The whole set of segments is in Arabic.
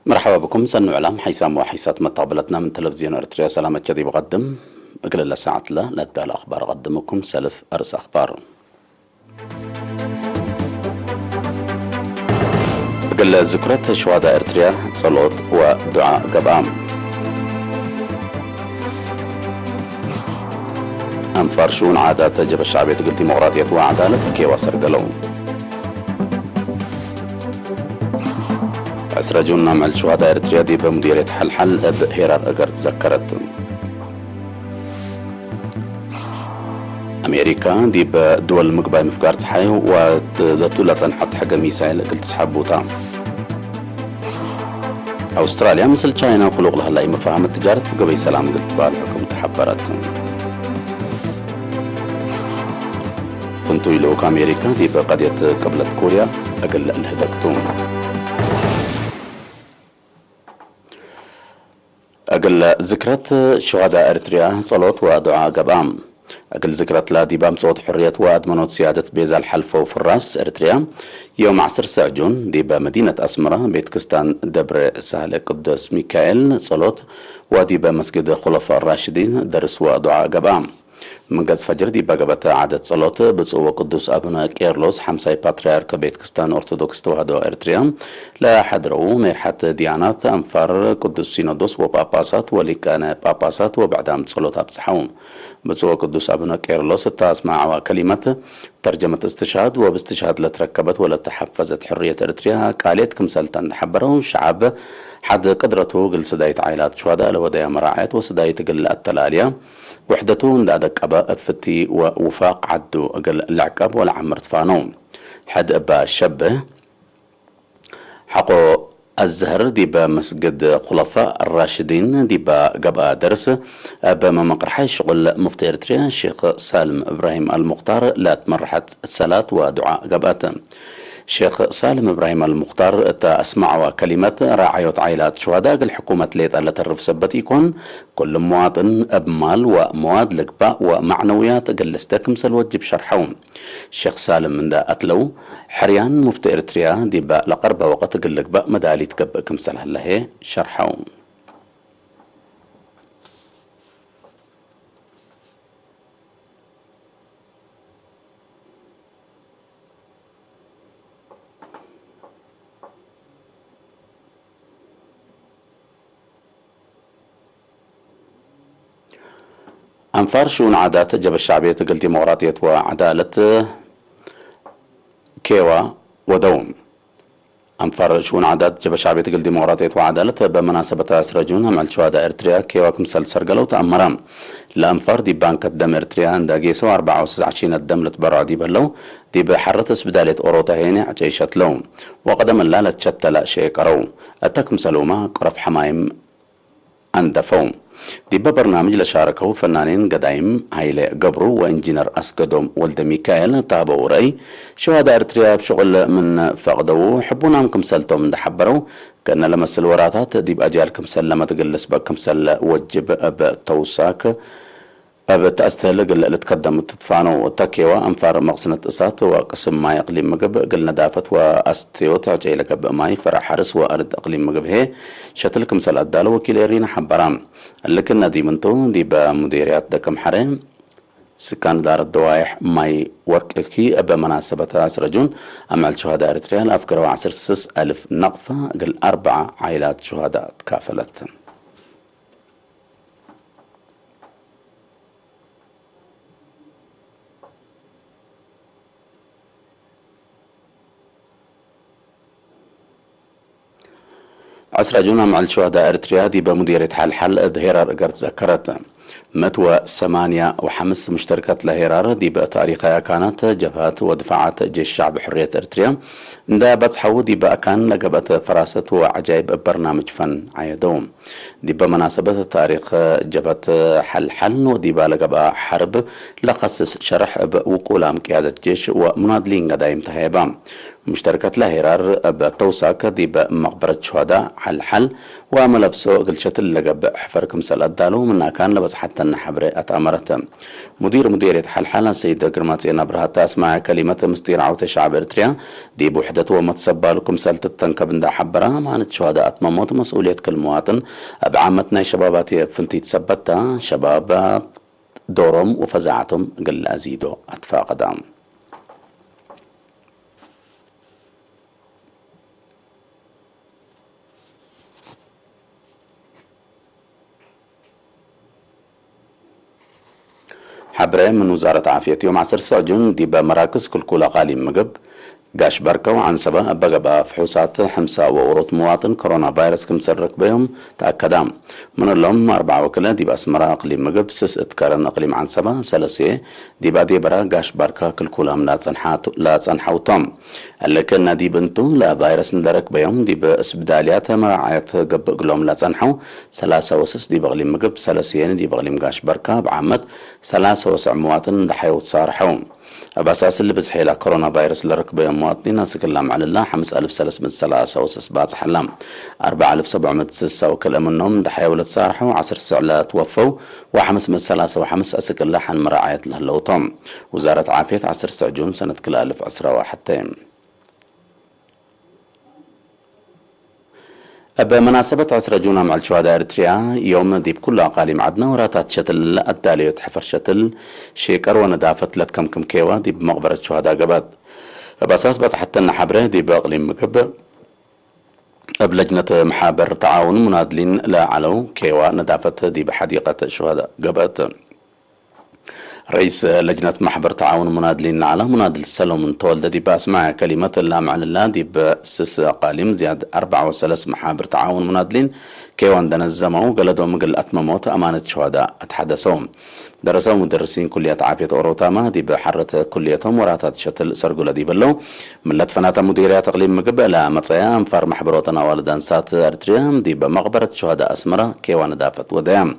مرحبا بكم. سنو إعلام حيسام وحيسات متقبلتنا من تلفزيون أريتريا. سلامة جدي بقدم أقل ساعة لا لدى الأخبار أقدمكم سلف أرس أخبار. أقل ذكرت شهداء أريتريا صلوت ودعاء قبام. أنفار شؤون عادات جبهة الشعبية الديمقراطية وعدالة كيوا سرقلو. أسرجون مع الشهداء أريتريا دي بمديرية حلحل بهيرار أقر تذكرت. أمريكا دي بدول مقباي مفقار تحي ودتولة صنحت حق ميسايل قلت تسحبوتا. أستراليا مثل تشاينا وخلوق لها لاي مفاهمة تجارة وقبي سلام قلت بالحكم تحبرت. فنتو يلوك أمريكا دي بقضية قبلة كوريا أقل الهدكتون. أقل ذكرت شهداء أريتريا صلوت ودعاء قبام. أقل ذكرت لا ديبام صوت حرية وأدمنوت سيادة بيزا الحلفة وفي الراس أريتريا يوم 10 سعجون ديبا مدينة أسمرة بيت كستان دبر سهل قدس ميكائيل صلوت وديبا مسجد خلفاء الراشدين درس ودعاء قبام. من قز فجر دي بقبت عادة صلوت بصوة قدس أبنا كيرلوس حمساي باتريارك بيت كستان أرثوذكس توهدو أريتريا لا حضروا مرحة ديانات أنفار قدس سينودوس وباباسات ولكان باباسات وبعدام صلوت أبصحون. بصوة قدس أبنا كيرلوس تسمع كلمة ترجمة استشهاد وباستشهاد لتركبت ولا تحفزت حرية أريتريا قالت كمسلتان حبروا شعب حد قدرته قل سداية عائلات شهداء لودايا مراعيات وسداية قل التلالية وحدته ندادك أبا فتي ووفاق عدو أقل العقب ولا عمر تفانون حد أبا شبه حقو الزهر ديبا مسجد خلفاء الراشدين ديبا قبا درس بما مقرحي شغل مفتي إريتريا الشيخ سالم إبراهيم المختار لا تمرحت الصلاة ودعاء قبات. شيخ سالم إبراهيم المختار تسمع كلمة راعية عائلات شهداء الحكومة ليت ألا ترف سبت يكون كل مواطن بمال ومواد لقباء ومعنويات قلستكم سلوجب شرحهم. الشيخ سالم من دا أتلو حريان مفتي إريتريا دي باء لقرب وقت قلقباء مدالي تقبئكم سلح الله شرحهم. أنفار شؤون عادات جبهة الشعبية تقل ديمقراطية وعدالة كيوا ودوم. أنفار شؤون عادات جبهة الشعبية تقل ديمقراطية وعدالة بمناسبة أسرجون مع الشهداء أريتريا كيوا كمسل سرقلو تأمرام لأنفار دي بانك الدم أريتريا عند جيسو 24 الدم لتبرع دي بلو دي بحرتس بدالة أوروتا هيني عجيشت لهم وقدم لا لتشتلا شيء قرو أتاكم سلوما قرف حمايم أندفوم. دي ببرنامج لشاركه فنانين قدايم هايلي قبرو وانجينر أسقدوم ولد ميكائيل تابعوا رأي شهداء أريتريا بشغل من فقدوا حبونا مكمسلتو من دحبرو كأن لمس الوراتات دي بأجيال كمسل لما تقلس بكمسل وجب بتوساك بتأستهلق اللي تقدم تدفانو تاكيوا أنفار مغسنة إسات وقسم ماي أقليم مقب قلنا دافت وأستيو تعجي لك بماي فرع حرس وأرد أقليم مقب هي شتلكم سل أدالو وكيل إرينا حبرام لكن دي منتو دي بمديريات دكم حريم سكان دار الدوايح ماي ورككي بمناسبة أسرجون أمع شهداء أريتريا الأفكار وعسر 6,000 نقفة قل 4 عائلات شهداء تكافلت. أسرجون مع الشهداء أريتريا دي بمديرية حلحل بهيرار قرت ذكرت 105 مشتركات لهيرار دي بتاريخها كانت جبهات ودفاعات جيش الشعب حرية أريتريا دا بتصحو دي كان لقبت فراسة وعجائب برنامج فن عيدوم دي بمناسبة تاريخ جبهة حلحل ودي لقبا حرب لخصص شرح بوقولام قيادة جيش ومنادلين قدايم تهيبام مشتركات لاهرار بتوساك دي بمقبرة شهداء حل وملبسو قلشت اللقب حفر كمسال الدالو منا كان لبس حتى النحبري أتأمرت مديرية حل السيدة قرماتي نبرها اسمع كلمة مستير عوت شعب إرتريا دي بوحدة ومتصبى لكم سالت التنكب دا حبرها مانت شهداء أتمموت مسؤولية كل مواطن بعامتنا شباباتي فنتي تثبتها شباب دورهم وفزعتهم قل أزيدو أتفاق دام حبرة من وزارة عافية يوم 10 جون دي بمراكز كل غالي مقب قاش بركو عن سبا بقى فحوصات حمسة وورط مواطن كورونا فيروس كم سرك بهم تأكدام من اللهم 4 وكلا دي بأسمرا أقليم مقب سس اتكارن أقليم عن سبا سلسية دي بعدي برا قاش بركا كلهم لا تنحو طم لكن دي بنتو لا فيروس ندرك بهم دي باسبداليات مراعية قب قلهم لا تنحو 3 وسس دي بأقليم مقب سلسية دي بأقليم قاش بركا بعمد 3 وسع مواطن دحيو تصارحهم بأساس اللي بزحيلة كورونا فيروس اللي ركبه مواطنين ناس كلهم على الله 5303 حلام 4706 وكل منهم دحيا تصارحوا 10 ساعات توفوا و503 أسك الله حن مراعية لهالوطن وزارة عافية 10 جون سنة كل 1000 أسرة واحدتين بمناسبة 10 جون مع الشهداء إريتريا يوم دي بكل أقاليم عدنا وراتات شتل التالية حفر شتل شيكر وندافة لتكم كم كيوا دي بمقبرة شهداء قباد بأساس حتى النحبرة دي بأقليم مقب بلجنة محابر تعاون منادلين لا علو كيوا ندافة دي بحديقة شهداء قباد رئيس لجنة محبر تعاون منادلين على منادل السلم من طول دي باسمع كلمة اللام على الله دي بسس قاليم زياد 4 و3 محابر تعاون منادلين كيوان دنزموا قلدوا مقل أتمموت أمانة شهداء أتحدثوا درسوا مدرسين كلية عافية أوروتاما دي بحرة كليتهم وراتات شتل سرقلة دي بلو ملت فناتا مديرية تقليم مقبلة مطيام فار محبروتنا والدانسات أرتريام دي بمقبرة شهداء أسمرة كيوان دافت وديام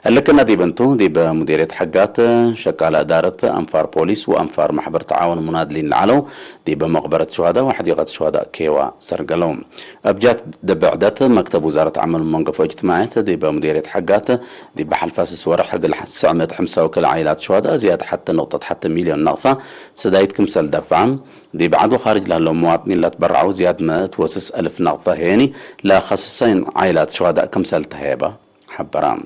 لكن دي بنتو دي بمديرية حقات شكال إدارة أنفار بوليس وأنفار محبر تعاون منادلين العلو دي بمقبرة شهداء وحديقة شهداء كيوا سرقلوم أبجات دبعدات مكتب وزارة عمل المنقف واجتماعات دي بمديرية حقات دي بحل فاسس ورا حق السعمة حمسة وكل عائلات شهداء زيادة حتى نقطة حتى مليون نقفة سدايت كمسل دفعم دي بعدو خارج لهلو مواطنين لا تبرعوا زياد ما توسس 1000 نقفة هيني لا خصصين عائلات شهداء كمسل تهيبة حبرام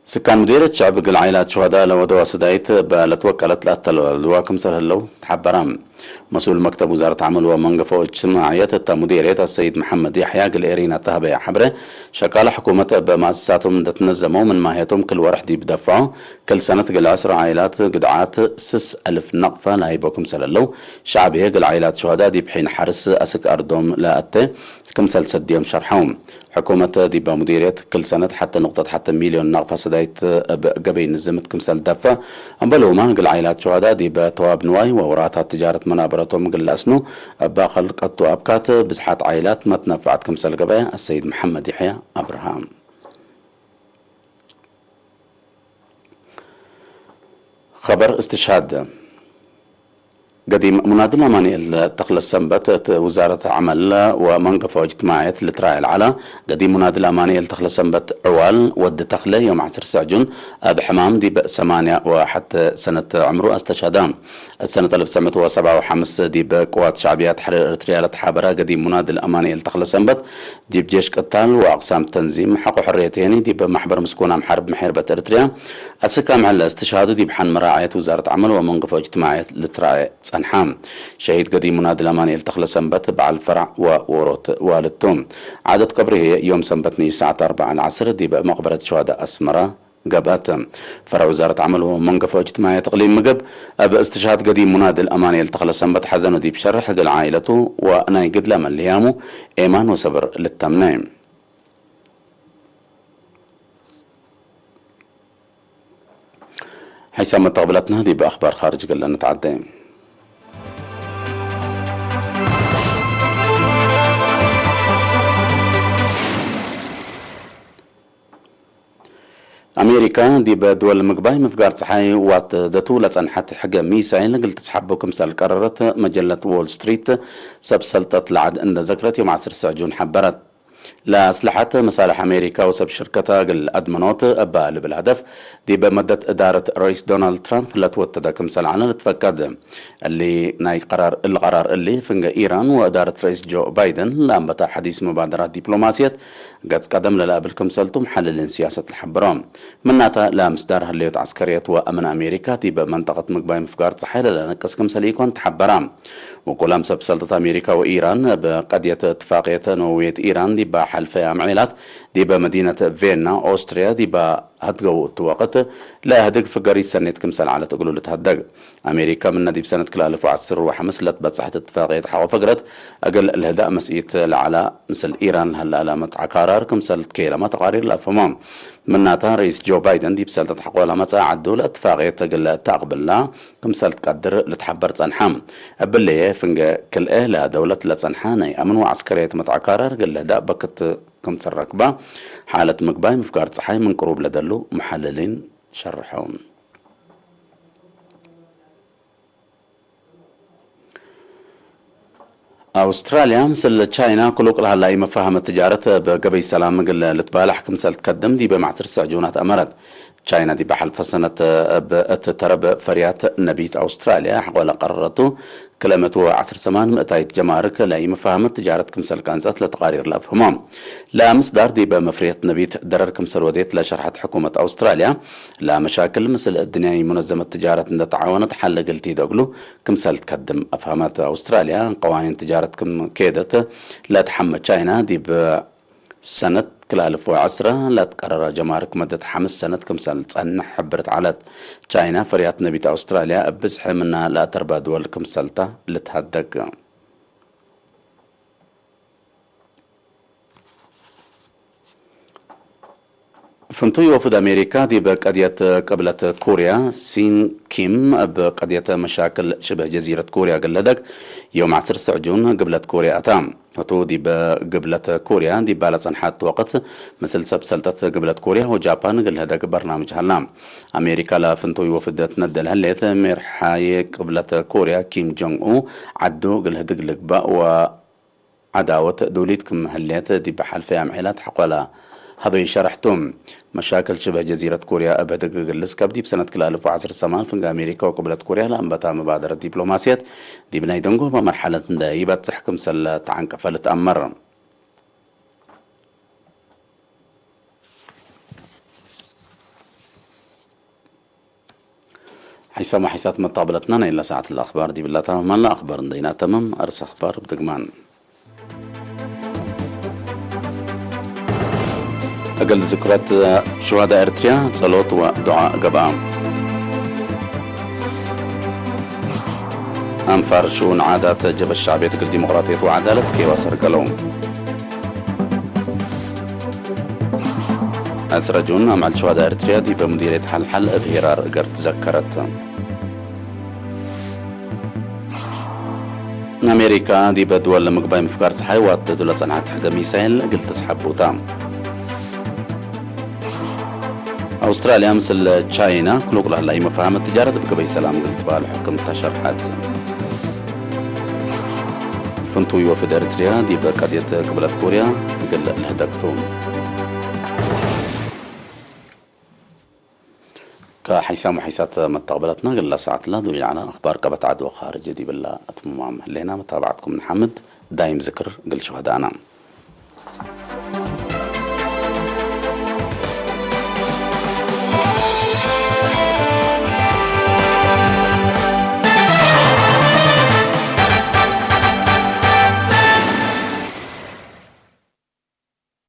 سكان مديرية شعب قل عائلات شهداء لو دوا سدايت بلتوكلت لواكم سرهلو تحبرام مسؤول مكتب وزارة عمل ومنقفة واجتماعيات مديرية السيد محمد يحيى قل إيرينا تهبة يا حبره شكال حكومة بمؤسساتهم تنظموا من ماهيتهم كل ورح دي بدفعوا كل سنة قل 10 عائلات قدعات 6000 نقفة لايبوكم سللو شعبيه قل عائلات شهداء دي بحين حرس أسك أرضهم لا أتي كمسل سديهم شرحهم حكومة دي بمديرية كل سنة حتى نقطة حتى مليون نقفة سدايت قبل نزمت كمسل دفة أمبلو ما قل عائلات شهداء دي بتواب نواي ووراتها تجارة منابرتهم قل أسنو باخل قطو أبكات بزحات عائلات ما تنفعت كمسل قبل السيد محمد يحيى أبراهام خبر استشهاد قديم منادلة ماني تخلص سنبت وزارة عمل ومنقفة واجتماعيات لتراعي على قديم منادلة ماني تخلص سنبت عوال ود تخلى يوم 10 سجون بحمام دي ب8 وحتى سنة عمره استشهدان سنة 1957 دي بقوات شعبيات حرير ارتريا حابرة قديم منادل أماني تخلص سنبت دي بجيش قتال وأقسام تنظيم حق حريتين دي بمحبر مسكونة محارب محاربة ارتريا السكام على الاستشهاد دي بحن مراعية وزارة عمل ومنقفة واجتماعيات لتراعي أنحام شهيد قديم منادل أماني التخلى سنبت بع الفرع ووروت والدتهم عادة قبره يوم سنبتني الساعة 4 العصر دي بمقبرة شهداء أسمرة قبات فرع وزارة عمل ومنقفة واجتماعية تقليم مقب باستشهاد قديم منادل أماني التخلى سنبت حزن دي بشرح قل عائلته وأنا يقد لما الليامو إيمان وصبر للتمنيم حيثما تقبلتنا دي بأخبار خارج قلنا نتعدى أمين أمريكا دي بدول مقباي مفقار صحاي وات دتو لصنحت حاجة ميسايل قلت تسحبو كمسال قررت مجلة وول ستريت سبسلطة العد عند ذكرت يوم 10 سجون حبرت لأصلحة مصالح أمريكا وسب شركتها الأدمنوت أبال بالهدف دي بمدة إدارة رئيس دونالد ترامب لا توتد كمسال عنا لتفكد اللي ناي القرار اللي فنجا إيران وإدارة رئيس جو بايدن لأنبتا حديث مبادرات دبلوماسية قد قدم للأبل كمسالتو محللين سياسة الحبرام مناتا لامصدار هليوت عسكرية وأمن أمريكا دي بمنطقة مقباي مفقار صحيح لنقص كمسال يكون تحبرام وكلام سلطة أمريكا وإيران بقضية اتفاقية نووية إيران دي بحلف عمليات دي بمدينة فيينا أوستريا دي هتقو الوقت لا هدق فقري سنة كمسال على تقولوا لتهدق أمريكا من ندي بسنة كل 1010 وحمسلت بتصحة اتفاقية حوا فقرت أقل الهداء مسئيت العلاء مثل إيران هلا علامة عكارار كمسال كيلما تقارير الأفهمام مناتها رئيس جو بايدن دي بسالة تحقوا لما تعدوا لاتفاقية تقل تقبل لا كمسال تقدر لتحبر تنحام أبليه فنجا كل إهلا دولة لتنحاني أمنوا عسكرية متعكارر قل الهداء بكت كمسال ركبة حالة مقباي مفقار صحي من قروب لدلو محللين شرحون أستراليا مثل تشاينا كلوك لها لاي مفاهمة التجارة بقبي سلام قل لتبالح كمسال تقدم دي بمعتر سعجونات أمرت تشاينا دي بحل فسنة بتترب فريات نبيت أستراليا حول قررته كلمة 10 سمان مئتاية جمارك لاي مفاهمة تجارة كمسال كانزات لتقارير الأفهمام لا مصدر دي بمفرية نبيت درر كمسال وديت لشرحة حكومة أستراليا لا مشاكل مثل الدنيا منظمة تجارة إن تعاونت حل قلتي دقلو كمسال تقدم أفهامات أستراليا قوانين تجارة كم كيدت لا تحمل تشاينا دي بسنة كل 2010 لا تقرر جمارك مدة 5 سنة كمسال تصنح حبرت على تشاينا فريات نبيت أستراليا بزح منها لا تربى دول كمسالتا لتهدق فنتوي وفد أمريكا دي بقضية قبلة كوريا سين كيم بقضية مشاكل شبه جزيرة كوريا قلدك يوم 10 سعجون قبلة كوريا أتام فتو دي بقبلة كوريا دي بالا صنحات وقت مثل سلطة قبلة كوريا وجابان قل هداك برنامج هلام أمريكا لا فنتوي وفد تندل هليت مرحاي قبلة كوريا كيم جونغ أو عدو قل هداك لقباء وعداوة دوليتكم هليت دي بحلفة عمعيلات حقولا هبي شرحتم مشاكل شبه جزيرة كوريا أبدا قلس كبدي بسنة كل 2010 سمان فنجا أمريكا وقبلة كوريا لأنبتا مبادرة دبلوماسية دي بناي دنقو بمرحلة دايبة تحكم سلة عن كفالة أمر حيسا حيسات مطابلتنا إلا ساعة الأخبار دي بالله تمام لا أخبار دينا تمام أرس أخبار بدقمان أقل ذكرات شهداء إرتريا صلوات ودعاء قبام أنفر شؤون عادات جبل الشعبية الديمقراطية وعدالة كي وصر قلوم أسرجون أمع شهداء إرتريا دي بمديرية حل بهرار قرد ذكرت أمريكا دي بدول مقباي مفقار صحي واتدولة صنعت حق ميسايل قلت تسحب وطام أستراليا مثل تشاينا كلوك لها لاي مفاهمة التجارة بقبي سلام قلت بالحكم تشرحات فنتوي وفد إرتريا دي بقضية قبلة كوريا قل الهدكتون كحيسام وحيسات متقبلتنا قل ساعة لا دولي على أخبار قبت عدوى خارج دي بالله أتمام لنا متابعتكم من حمد دايم ذكر قل شهدانا